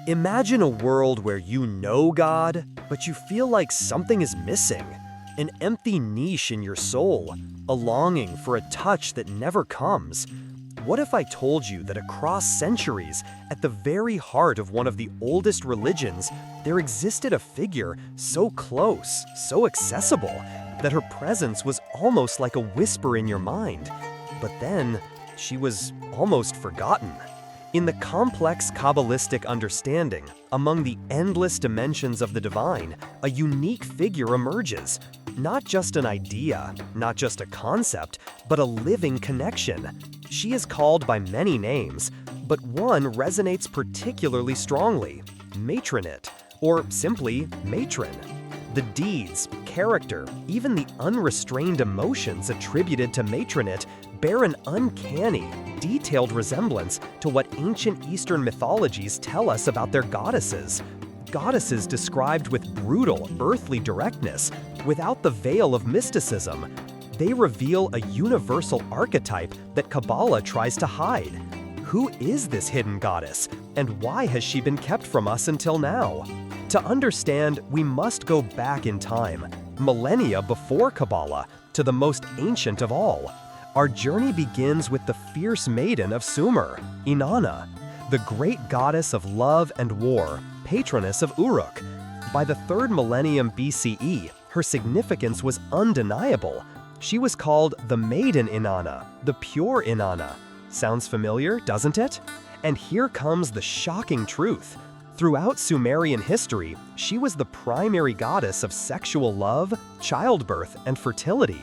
Imagine a world where you know God, but you feel like something is missing. An empty niche in your soul, a longing for a touch that never comes. What if I told you that across centuries, at the very heart of one of the oldest religions, there existed a figure so close, so accessible, that her presence was almost like a whisper in your mind. But then, she was almost forgotten. In the complex Kabbalistic understanding, among the endless dimensions of the divine, a unique figure emerges. Not just an idea, not just a concept, but a living connection. She is called by many names, but one resonates particularly strongly: Matronit, or simply Matron. The deeds, character, even the unrestrained emotions attributed to Matronit bear an uncanny, detailed resemblance to what ancient Eastern mythologies tell us about their goddesses. Goddesses described with brutal, earthly directness, without the veil of mysticism. They reveal a universal archetype that Kabbalah tries to hide. Who is this hidden goddess, and why has she been kept from us until now? To understand, we must go back in time, millennia before Kabbalah, to the most ancient of all. Our journey begins with the fierce maiden of Sumer, Inanna, the great goddess of love and war, patroness of Uruk. By the 3rd millennium BCE, her significance was undeniable. She was called the Maiden Inanna, the pure Inanna. Sounds familiar, doesn't it? And here comes the shocking truth. Throughout Sumerian history, she was the primary goddess of sexual love, childbirth, and fertility.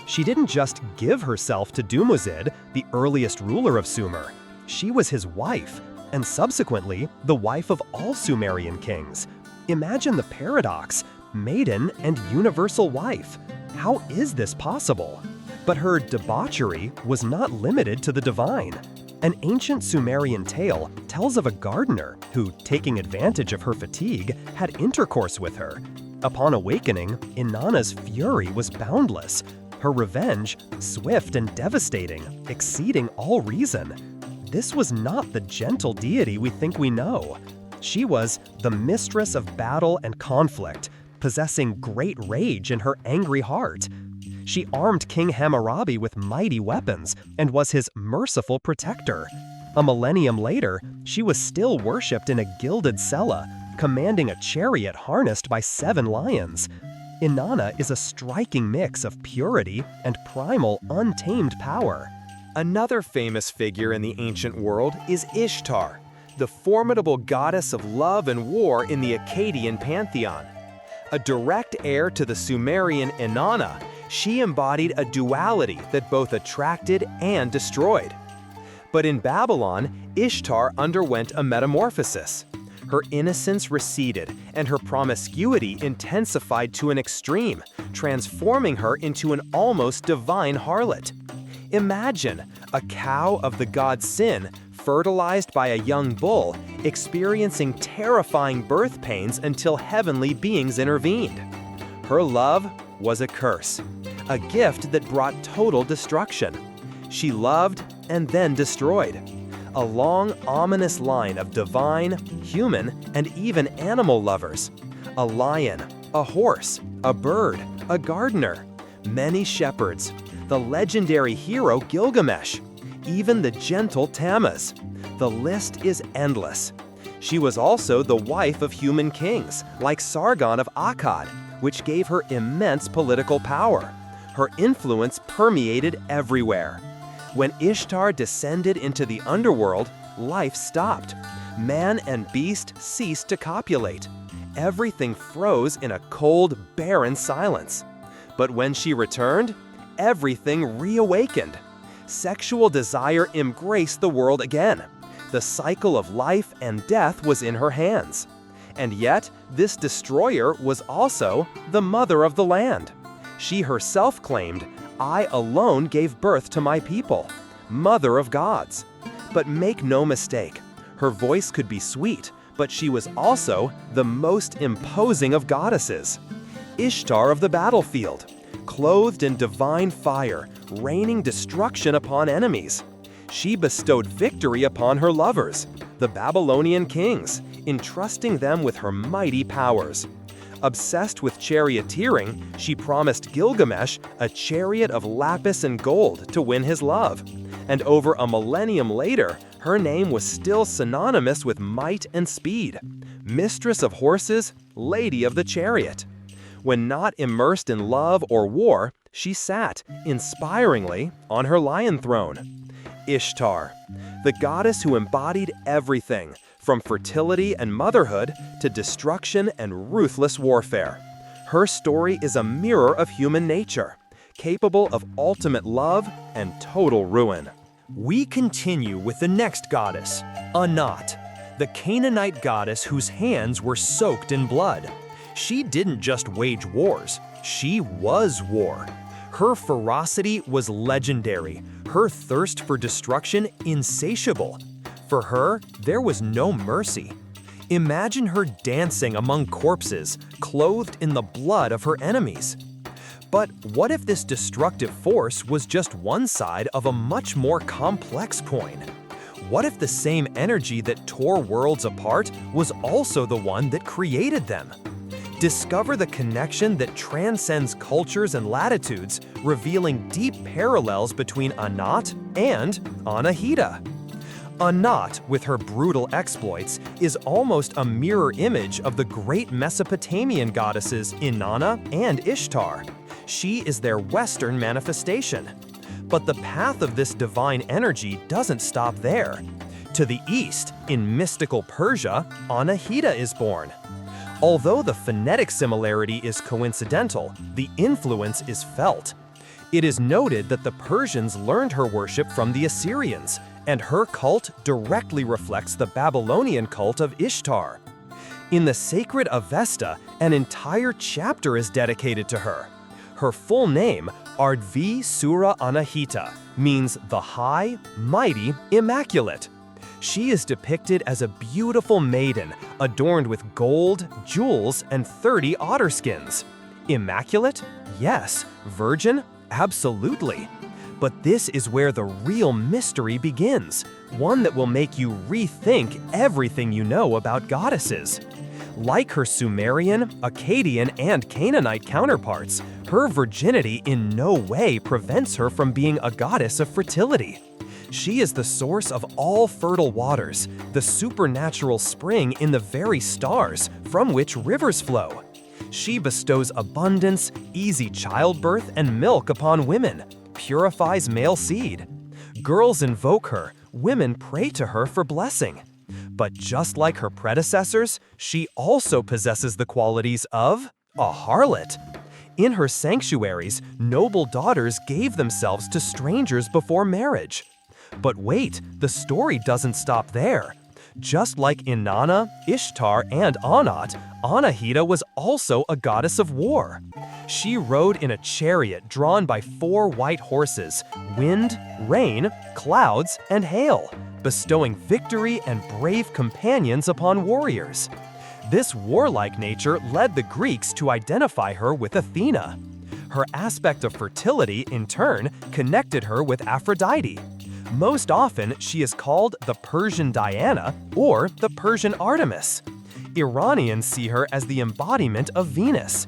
She didn't just give herself to Dumuzid, the earliest ruler of Sumer. She was his wife, and subsequently, the wife of all Sumerian kings. Imagine the paradox: maiden and universal wife. How is this possible? But her debauchery was not limited to the divine. An ancient Sumerian tale tells of a gardener who, taking advantage of her fatigue, had intercourse with her. Upon awakening, Inanna's fury was boundless. Her revenge, swift and devastating, exceeding all reason. This was not the gentle deity we think we know. She was the mistress of battle and conflict, possessing great rage in her angry heart. She armed King Hammurabi with mighty weapons and was his merciful protector. A millennium later, she was still worshipped in a gilded cella, commanding a chariot harnessed by 7 lions. Inanna is a striking mix of purity and primal, untamed power. Another famous figure in the ancient world is Ishtar, the formidable goddess of love and war in the Akkadian pantheon. A direct heir to the Sumerian Inanna, she embodied a duality that both attracted and destroyed. But in Babylon, Ishtar underwent a metamorphosis. Her innocence receded, and her promiscuity intensified to an extreme, transforming her into an almost divine harlot. Imagine a cow of the god Sin, fertilized by a young bull, experiencing terrifying birth pains until heavenly beings intervened. Her love was a curse, a gift that brought total destruction. She loved and then destroyed. A long, ominous line of divine, human, and even animal lovers. A lion, a horse, a bird, a gardener, many shepherds, the legendary hero Gilgamesh, even the gentle Tammuz. The list is endless. She was also the wife of human kings, like Sargon of Akkad, which gave her immense political power. Her influence permeated everywhere. When Ishtar descended into the underworld, life stopped. Man and beast ceased to copulate. Everything froze in a cold, barren silence. But when she returned, everything reawakened. Sexual desire embraced the world again. The cycle of life and death was in her hands. And yet, this destroyer was also the mother of the land. She herself claimed, "I alone gave birth to my people, mother of gods." But make no mistake, her voice could be sweet, but she was also the most imposing of goddesses. Ishtar of the battlefield, clothed in divine fire, raining destruction upon enemies. She bestowed victory upon her lovers, the Babylonian kings, entrusting them with her mighty powers. Obsessed with charioteering, she promised Gilgamesh a chariot of lapis and gold to win his love. And over a millennium later, her name was still synonymous with might and speed. Mistress of horses, lady of the chariot. When not immersed in love or war, she sat, inspiringly, on her lion throne. Ishtar, the goddess who embodied everything, from fertility and motherhood to destruction and ruthless warfare. Her story is a mirror of human nature, capable of ultimate love and total ruin. We continue with the next goddess, Anat, the Canaanite goddess whose hands were soaked in blood. She didn't just wage wars, she was war. Her ferocity was legendary, her thirst for destruction insatiable. For her, there was no mercy. Imagine her dancing among corpses, clothed in the blood of her enemies. But what if this destructive force was just one side of a much more complex coin? What if the same energy that tore worlds apart was also the one that created them? Discover the connection that transcends cultures and latitudes, revealing deep parallels between Anat and Anahita. Anat, with her brutal exploits, is almost a mirror image of the great Mesopotamian goddesses Inanna and Ishtar. She is their Western manifestation. But the path of this divine energy doesn't stop there. To the east, in mystical Persia, Anahita is born. Although the phonetic similarity is coincidental, the influence is felt. It is noted that the Persians learned her worship from the Assyrians, and her cult directly reflects the Babylonian cult of Ishtar. In the sacred Avesta, an entire chapter is dedicated to her. Her full name, Ardvi Sura Anahita, means the high, mighty, immaculate. She is depicted as a beautiful maiden, adorned with gold, jewels, and 30 otter skins. Immaculate? Yes. Virgin? Absolutely. But this is where the real mystery begins, one that will make you rethink everything you know about goddesses. Like her Sumerian, Akkadian, and Canaanite counterparts, her virginity in no way prevents her from being a goddess of fertility. She is the source of all fertile waters, the supernatural spring in the very stars from which rivers flow. She bestows abundance, easy childbirth, and milk upon women, purifies male seed. Girls invoke her, women pray to her for blessing. But just like her predecessors, she also possesses the qualities of a harlot. In her sanctuaries, noble daughters gave themselves to strangers before marriage. But wait, the story doesn't stop there. Just like Inanna, Ishtar, and Anat, Anahita was also a goddess of war. She rode in a chariot drawn by 4 white horses, wind, rain, clouds, and hail, bestowing victory and brave companions upon warriors. This warlike nature led the Greeks to identify her with Athena. Her aspect of fertility, in turn, connected her with Aphrodite. Most often, she is called the Persian Diana or the Persian Artemis. Iranians see her as the embodiment of Venus.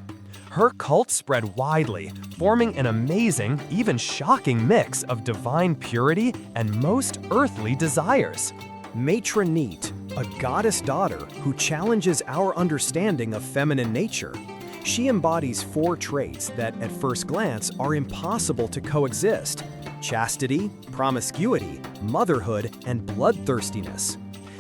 Her cult spread widely, forming an amazing, even shocking mix of divine purity and most earthly desires. Matronit, a goddess daughter who challenges our understanding of feminine nature. She embodies 4 traits that, at first glance, are impossible to coexist: chastity, promiscuity, motherhood, and bloodthirstiness.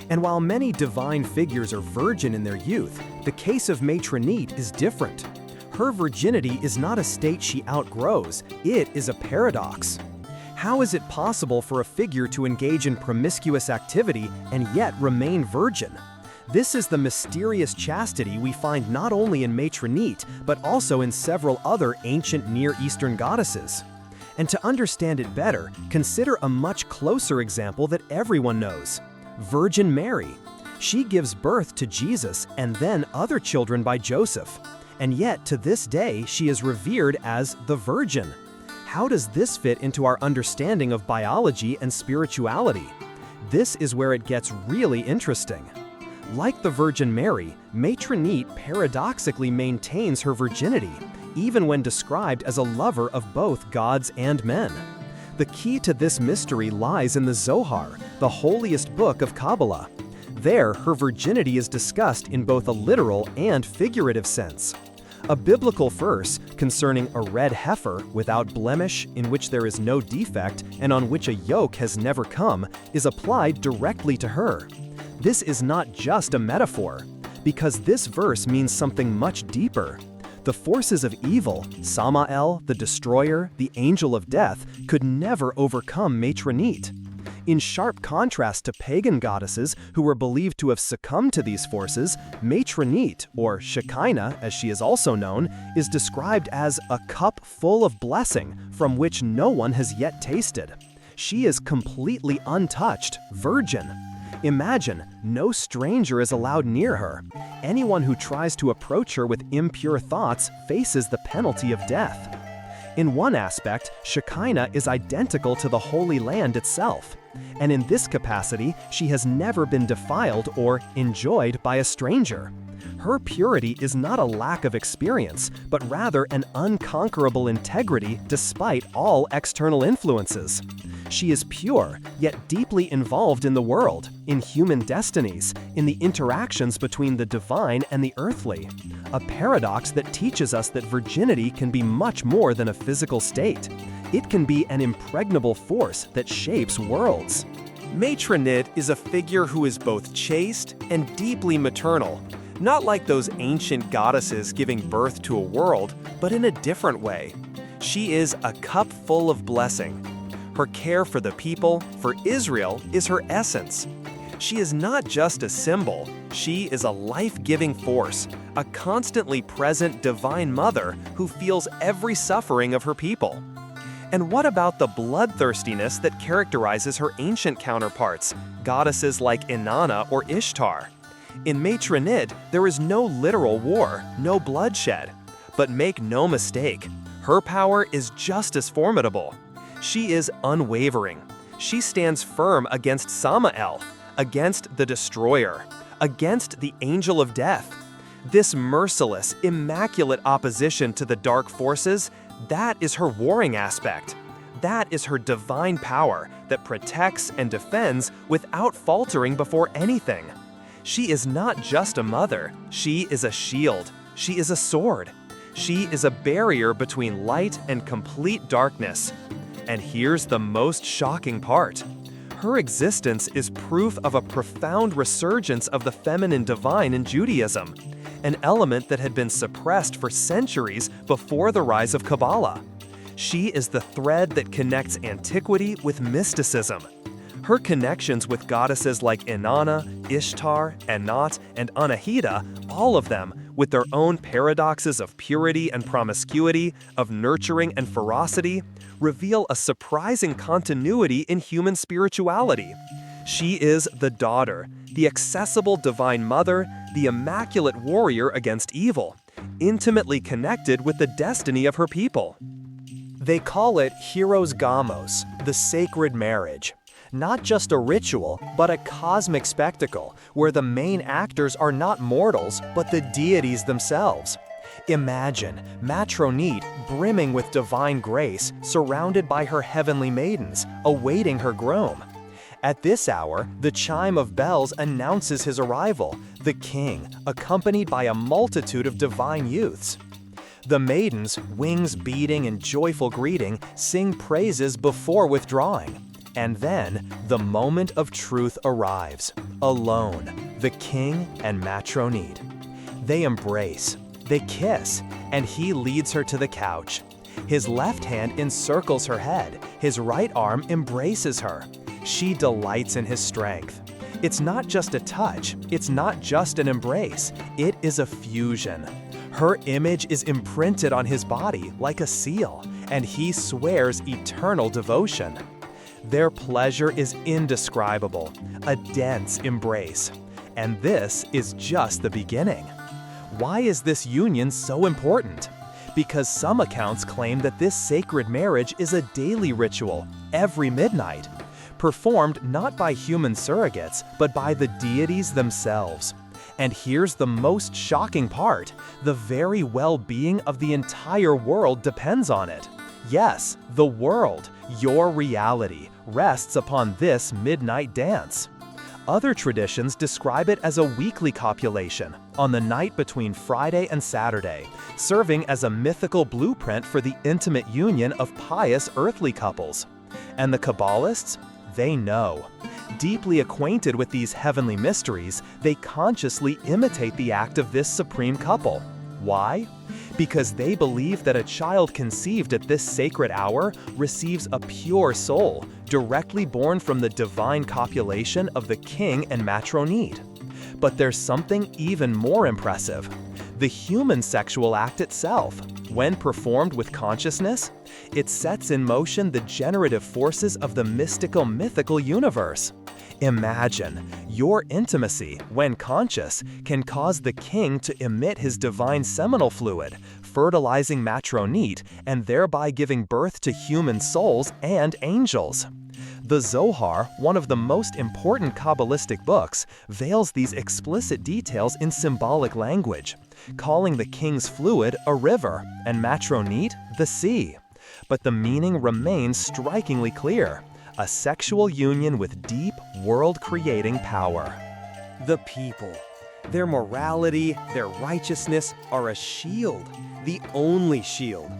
And while many divine figures are virgin in their youth, the case of Matronit is different. Her virginity is not a state she outgrows, it is a paradox. How is it possible for a figure to engage in promiscuous activity and yet remain virgin? This is the mysterious chastity we find not only in Matronit, but also in several other ancient Near Eastern goddesses. And to understand it better, consider a much closer example that everyone knows: Virgin Mary. She gives birth to Jesus and then other children by Joseph. And yet, to this day, she is revered as the Virgin. How does this fit into our understanding of biology and spirituality? This is where it gets really interesting. Like the Virgin Mary, Matronit paradoxically maintains her virginity, even when described as a lover of both gods and men. The key to this mystery lies in the Zohar, the holiest book of Kabbalah. There, her virginity is discussed in both a literal and figurative sense. A biblical verse concerning a red heifer without blemish, in which there is no defect and on which a yoke has never come, is applied directly to her. This is not just a metaphor, because this verse means something much deeper. The forces of evil, Samael, the destroyer, the angel of death, could never overcome Matronit. In sharp contrast to pagan goddesses who were believed to have succumbed to these forces, Matronit, or Shekinah as she is also known, is described as a cup full of blessing from which no one has yet tasted. She is completely untouched, virgin. Imagine, no stranger is allowed near her. Anyone who tries to approach her with impure thoughts faces the penalty of death. In one aspect, Shekinah is identical to the Holy Land itself, and in this capacity, she has never been defiled or enjoyed by a stranger. Her purity is not a lack of experience, but rather an unconquerable integrity despite all external influences. She is pure, yet deeply involved in the world, in human destinies, in the interactions between the divine and the earthly. A paradox that teaches us that virginity can be much more than a physical state. It can be an impregnable force that shapes worlds. Matronit is a figure who is both chaste and deeply maternal, not like those ancient goddesses giving birth to a world, but in a different way. She is a cup full of blessing. Her care for the people, for Israel, is her essence. She is not just a symbol, she is a life-giving force, a constantly present divine mother who feels every suffering of her people. And what about the bloodthirstiness that characterizes her ancient counterparts, goddesses like Inanna or Ishtar? In Matronit, there is no literal war, no bloodshed. But make no mistake, her power is just as formidable. She is unwavering. She stands firm against Samael, against the destroyer, against the angel of death. This merciless, immaculate opposition to the dark forces, that is her warring aspect. That is her divine power that protects and defends without faltering before anything. She is not just a mother, she is a shield, she is a sword. She is a barrier between light and complete darkness. And here's the most shocking part. Her existence is proof of a profound resurgence of the feminine divine in Judaism, an element that had been suppressed for centuries before the rise of Kabbalah. She is the thread that connects antiquity with mysticism. Her connections with goddesses like Inanna, Ishtar, Anat, and Anahita, all of them, with their own paradoxes of purity and promiscuity, of nurturing and ferocity, reveal a surprising continuity in human spirituality. She is the daughter, the accessible divine mother, the immaculate warrior against evil, intimately connected with the destiny of her people. They call it Hieros Gamos, the sacred marriage. Not just a ritual, but a cosmic spectacle, where the main actors are not mortals, but the deities themselves. Imagine Matronit brimming with divine grace, surrounded by her heavenly maidens, awaiting her groom. At this hour, the chime of bells announces his arrival, the king, accompanied by a multitude of divine youths. The maidens, wings beating in joyful greeting, sing praises before withdrawing. And then, the moment of truth arrives. Alone, the king and Matronit. They embrace, they kiss, and he leads her to the couch. His left hand encircles her head, his right arm embraces her. She delights in his strength. It's not just a touch, it's not just an embrace, it is a fusion. Her image is imprinted on his body like a seal, and he swears eternal devotion. Their pleasure is indescribable, a dense embrace. And this is just the beginning. Why is this union so important? Because some accounts claim that this sacred marriage is a daily ritual, every midnight, performed not by human surrogates, but by the deities themselves. And here's the most shocking part: the very well-being of the entire world depends on it. Yes, the world, your reality, rests upon this midnight dance. Other traditions describe it as a weekly copulation, on the night between Friday and Saturday, serving as a mythical blueprint for the intimate union of pious earthly couples. And the Kabbalists? They know. Deeply acquainted with these heavenly mysteries, they consciously imitate the act of this supreme couple. Why? Because they believe that a child conceived at this sacred hour receives a pure soul, directly born from the divine copulation of the king and Matronit. But there's something even more impressive. The human sexual act itself, when performed with consciousness, it sets in motion the generative forces of the mystical universe. Imagine, your intimacy, when conscious, can cause the king to emit his divine seminal fluid, fertilizing Matronit and thereby giving birth to human souls and angels. The Zohar, one of the most important Kabbalistic books, veils these explicit details in symbolic language, calling the king's fluid a river and Matronit the sea. But the meaning remains strikingly clear: a sexual union with deep, world-creating power. The people. Their morality, their righteousness are a shield, the only shield.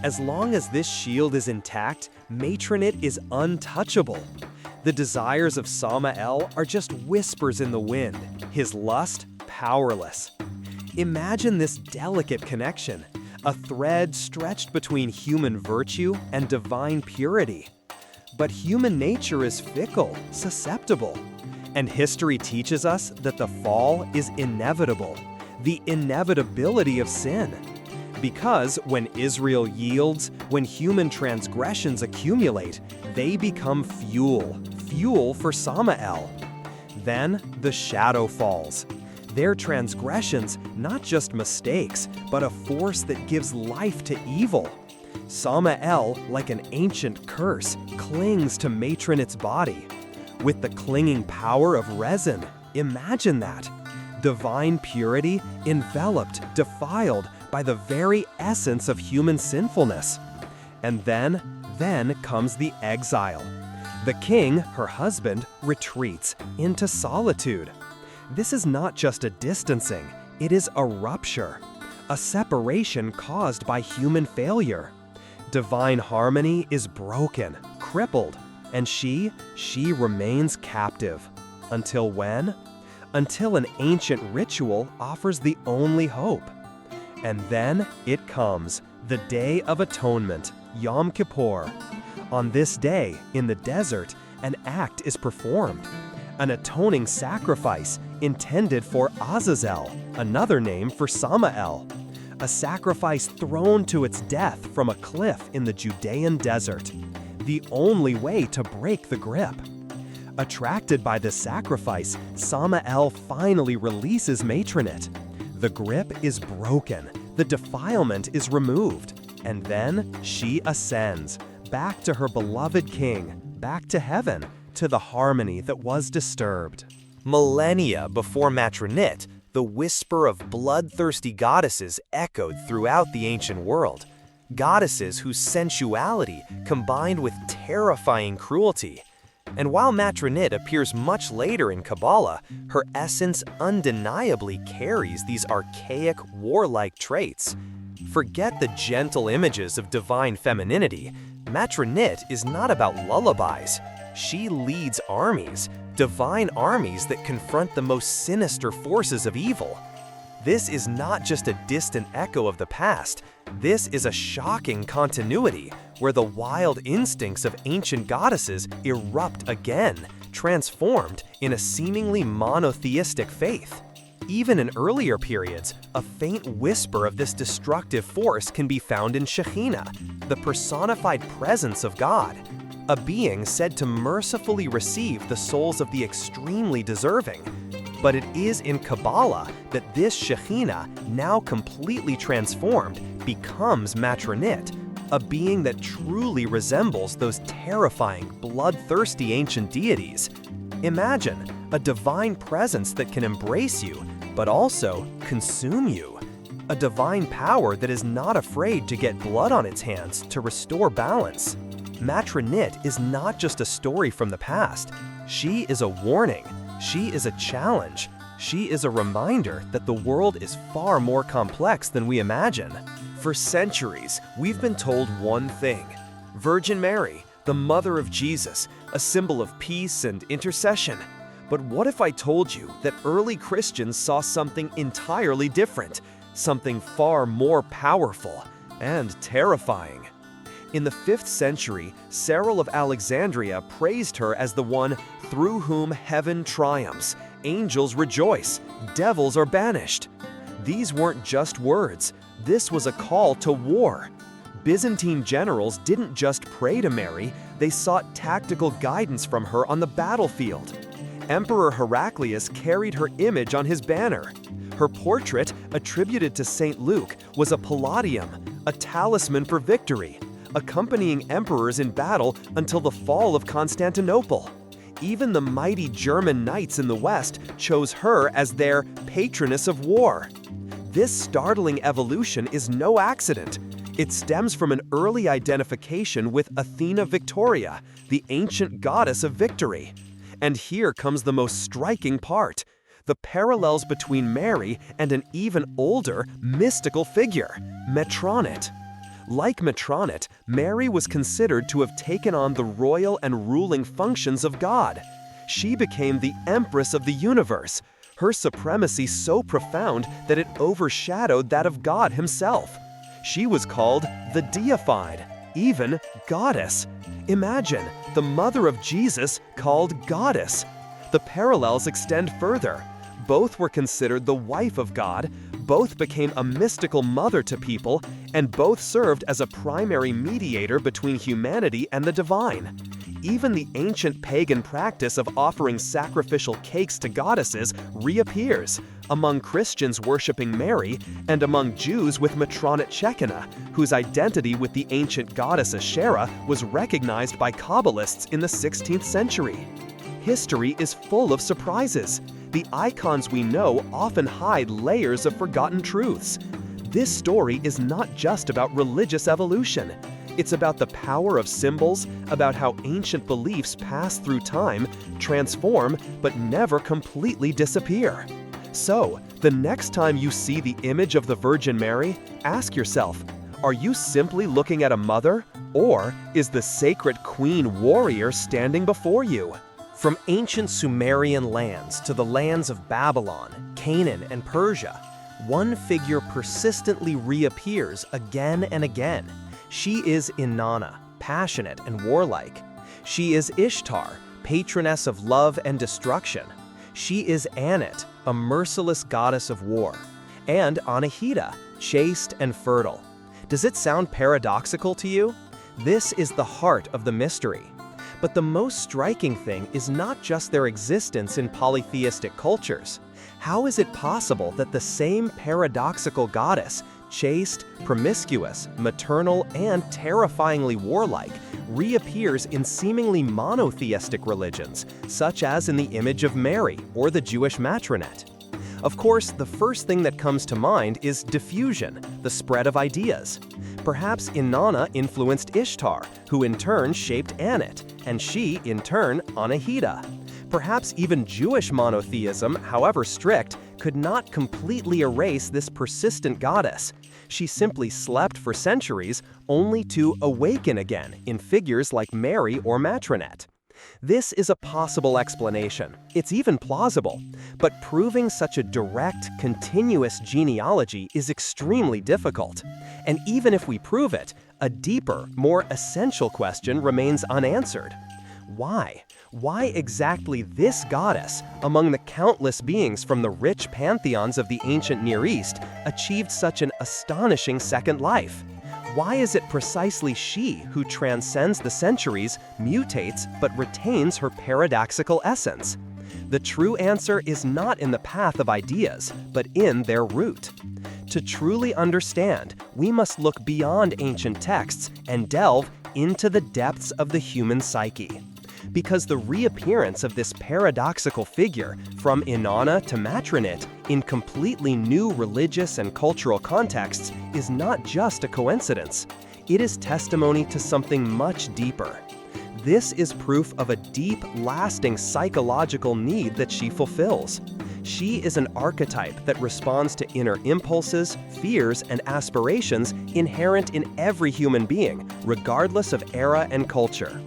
As long as this shield is intact, Matronit is untouchable. The desires of Samael are just whispers in the wind, his lust powerless. Imagine this delicate connection, a thread stretched between human virtue and divine purity. But human nature is fickle, susceptible. And history teaches us that the fall is inevitable, the inevitability of sin. Because when Israel yields, when human transgressions accumulate, they become fuel for Samael. Then the shadow falls. Their transgressions, not just mistakes, but a force that gives life to evil. Samael, like an ancient curse, clings to Matronit's body. With the clinging power of resin, imagine that. Divine purity enveloped, defiled by the very essence of human sinfulness. And then comes the exile. The king, her husband, retreats into solitude. This is not just a distancing, it is a rupture, a separation caused by human failure. Divine harmony is broken, crippled, and she remains captive. Until when? Until an ancient ritual offers the only hope. And then it comes, the Day of Atonement, Yom Kippur. On this day, in the desert, an act is performed. An atoning sacrifice intended for Azazel, another name for Samael. A sacrifice thrown to its death from a cliff in the Judean desert. The only way to break the grip. Attracted by this sacrifice, Samael finally releases Matronit. The grip is broken, the defilement is removed, and then she ascends, back to her beloved king, back to heaven, to the harmony that was disturbed. Millennia before Matronit, the whisper of bloodthirsty goddesses echoed throughout the ancient world. Goddesses whose sensuality combined with terrifying cruelty. And while Matronit appears much later in Kabbalah, her essence undeniably carries these archaic, warlike traits. Forget the gentle images of divine femininity. Matronit is not about lullabies. She leads armies, divine armies that confront the most sinister forces of evil. This is not just a distant echo of the past. This is a shocking continuity, where the wild instincts of ancient goddesses erupt again, transformed in a seemingly monotheistic faith. Even in earlier periods, a faint whisper of this destructive force can be found in Shekhinah, the personified presence of God, a being said to mercifully receive the souls of the extremely deserving. But it is in Kabbalah that this Shekhinah, now completely transformed, becomes Matronit, a being that truly resembles those terrifying, bloodthirsty ancient deities. Imagine a divine presence that can embrace you, but also consume you. A divine power that is not afraid to get blood on its hands to restore balance. Matronit is not just a story from the past. She is a warning. She is a challenge. She is a reminder that the world is far more complex than we imagine. For centuries, we've been told one thing. Virgin Mary, the mother of Jesus, a symbol of peace and intercession. But what if I told you that early Christians saw something entirely different, something far more powerful and terrifying? In the 5th century, Cyril of Alexandria praised her as the one through whom heaven triumphs, angels rejoice, devils are banished. These weren't just words. This was a call to war. Byzantine generals didn't just pray to Mary, they sought tactical guidance from her on the battlefield. Emperor Heraclius carried her image on his banner. Her portrait, attributed to St. Luke, was a palladium, a talisman for victory, accompanying emperors in battle until the fall of Constantinople. Even the mighty German knights in the West chose her as their patroness of war. This startling evolution is no accident. It stems from an early identification with Athena Victoria, the ancient goddess of victory. And here comes the most striking part: the parallels between Mary and an even older, mystical figure, Matronit. Like Matronit, Mary was considered to have taken on the royal and ruling functions of God. She became the empress of the universe, her supremacy so profound that it overshadowed that of God himself. She was called the deified, even goddess. Imagine, the mother of Jesus called goddess. The parallels extend further. Both were considered the wife of God, both became a mystical mother to people, and both served as a primary mediator between humanity and the divine. Even the ancient pagan practice of offering sacrificial cakes to goddesses reappears, among Christians worshipping Mary, and among Jews with Matronit Shekinah, whose identity with the ancient goddess Asherah was recognized by Kabbalists in the 16th century. History is full of surprises. The icons we know often hide layers of forgotten truths. This story is not just about religious evolution. It's about the power of symbols, about how ancient beliefs pass through time, transform, but never completely disappear. So, the next time you see the image of the Virgin Mary, ask yourself, are you simply looking at a mother, or is the sacred queen warrior standing before you? From ancient Sumerian lands to the lands of Babylon, Canaan, and Persia, one figure persistently reappears again and again. She is Inanna, passionate and warlike. She is Ishtar, patroness of love and destruction. She is Anat, a merciless goddess of war. And Anahita, chaste and fertile. Does it sound paradoxical to you? This is the heart of the mystery. But the most striking thing is not just their existence in polytheistic cultures. How is it possible that the same paradoxical goddess, chaste, promiscuous, maternal, and terrifyingly warlike, reappears in seemingly monotheistic religions, such as in the image of Mary or the Jewish Matronit? Of course, the first thing that comes to mind is diffusion, the spread of ideas. Perhaps Inanna influenced Ishtar, who in turn shaped Anat, and she, in turn, Anahita. Perhaps even Jewish monotheism, however strict, could not completely erase this persistent goddess. She simply slept for centuries, only to awaken again in figures like Mary or Matronit. This is a possible explanation. It's even plausible. But proving such a direct, continuous genealogy is extremely difficult. And even if we prove it, a deeper, more essential question remains unanswered. Why? Why exactly this goddess, among the countless beings from the rich pantheons of the ancient Near East, achieved such an astonishing second life? Why is it precisely she who transcends the centuries, mutates, but retains her paradoxical essence? The true answer is not in the path of ideas, but in their root. To truly understand, we must look beyond ancient texts and delve into the depths of the human psyche. because the reappearance of this paradoxical figure, from Inanna to Matronit, in completely new religious and cultural contexts, is not just a coincidence. It is testimony to something much deeper. This is proof of a deep, lasting psychological need that she fulfills. She is an archetype that responds to inner impulses, fears, and aspirations inherent in every human being, regardless of era and culture.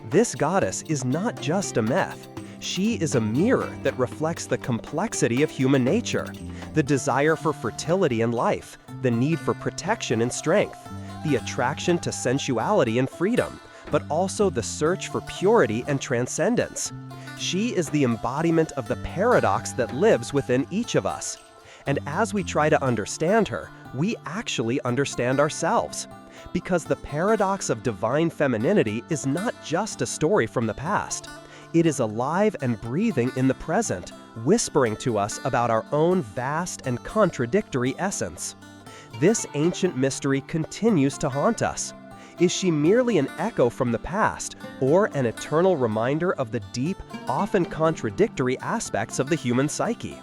This goddess is not just a myth. She is a mirror that reflects the complexity of human nature, the desire for fertility and life, the need for protection and strength, the attraction to sensuality and freedom, but also the search for purity and transcendence. She is the embodiment of the paradox that lives within each of us. And as we try to understand her, we actually understand ourselves. Because the paradox of divine femininity is not just a story from the past. It is alive and breathing in the present, whispering to us about our own vast and contradictory essence. This ancient mystery continues to haunt us. Is she merely an echo from the past, or an eternal reminder of the deep, often contradictory aspects of the human psyche?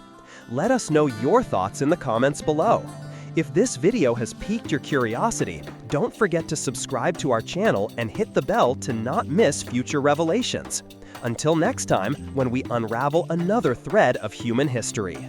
Let us know your thoughts in the comments below. If this video has piqued your curiosity, don't forget to subscribe to our channel and hit the bell to not miss future revelations. Until next time, when we unravel another thread of human history.